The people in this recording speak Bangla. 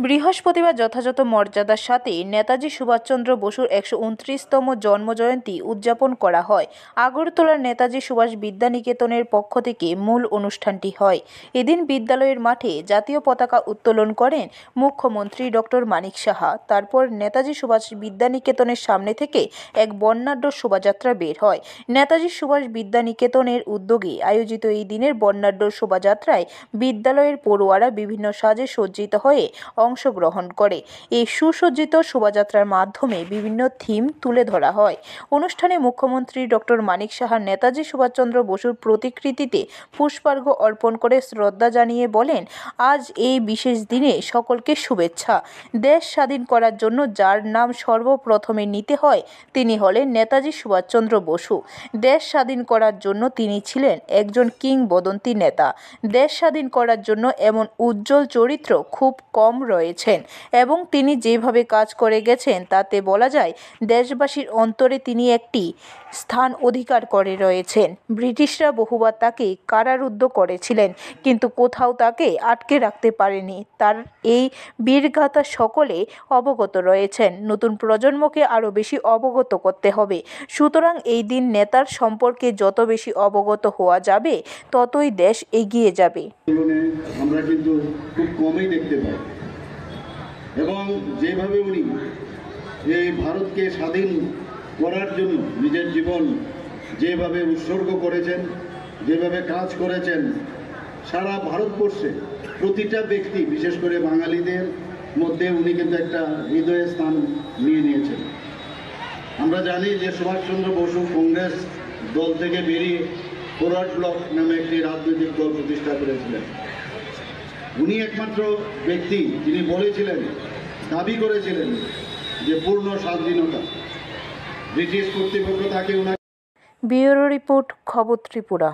বৃহস্পতিবার যথাযথ মর্যাদার সাথে নেতাজি সুভাষচন্দ্র বসুর ১২৯তম জন্মজয়ন্তী উদযাপন করা হয়। আগরতলার নেতাজি সুভাষ বিদ্যানিকেতনের পক্ষ থেকে মূল অনুষ্ঠানটি হয়। এদিন বিদ্যালয়ের মাঠে জাতীয় পতাকা উত্তোলন করেন মুখ্যমন্ত্রী ডক্টর মানিক সাহা। তারপর নেতাজি সুভাষ বিদ্যানিকেতনের সামনে থেকে এক বর্ণাঢ্য শোভাযাত্রা বের হয়। নেতাজি সুভাষ বিদ্যানিকেতনের উদ্যোগে আয়োজিত এই দিনের বর্ণাঢ্য শোভাযাত্রায় বিদ্যালয়ের পড়ুয়ারা বিভিন্ন সাজে সজ্জিত হয়ে অংশগ্রহণ করে। এই সুসজ্জিত শোভাযাত্রার মাধ্যমে বিভিন্ন থিম তুলে ধরা হয়। অনুষ্ঠানে মুখ্যমন্ত্রী ডক্টর মানিক সাহা নেতাজি সুভাষচন্দ্র বসুর প্রতিকৃতিতে পুষ্পার্ঘ্য অর্পণ করে শ্রদ্ধা জানিয়ে বলেন, আজ এই বিশেষ দিনে সকলকে শুভেচ্ছা। দেশ স্বাধীন করার জন্য যার নাম সর্বপ্রথমে নিতে হয় তিনি হলেন নেতাজি সুভাষচন্দ্র বসু। দেশ স্বাধীন করার জন্য তিনি ছিলেন একজন কিংবদন্তি নেতা। দেশ স্বাধীন করার জন্য এমন উজ্জ্বল চরিত্র খুব কম রয়েছেন এবং তিনি যেভাবে কাজ করে গেছেন তাতে বলা যায় দেশবাসীর অন্তরে তিনি একটি স্থান অধিকার করে রয়েছেন। ব্রিটিশরা বহুবার তাকে কারারুদ্ধ করেছিলেন, কিন্তু কোথাও তাকে আটকে রাখতে পারেনি। তার এই বীরগাথা সকলে অবগত রয়েছেন। নতুন প্রজন্মকে আরও বেশি অবগত করতে হবে। সুতরাং এই দিন নেতার সম্পর্কে যত বেশি অবগত হওয়া যাবে ততই দেশ এগিয়ে যাবে। আমরা কিন্তু খুব কমই দেখতে পাই এবং যেভাবে উনি এই ভারতকে স্বাধীন করার জন্য নিজের জীবন যেভাবে উৎসর্গ করেছেন, যেভাবে কাজ করেছেন, সারা ভারতবর্ষে প্রতিটা ব্যক্তি, বিশেষ করে বাঙালিদের মধ্যে উনি কিন্তু একটা হৃদয়ের স্থান নিয়ে নিয়েছেন। আমরা জানি যে সুভাষচন্দ্র বসু কংগ্রেস দল থেকে বেরিয়ে ফরওয়ার্ড ব্লক নামে একটি রাজনৈতিক দল প্রতিষ্ঠা করেছিলেন। উনি একমাত্র ব্যক্তি যিনি বলেছিলেন, দাবি করেছিলেন যে পূর্ণ স্বাধীনতা। ব্রিটিশ কর্তৃপক্ষ তাকে ব্যুরো রিপোর্ট, খবর ত্রিপুরা।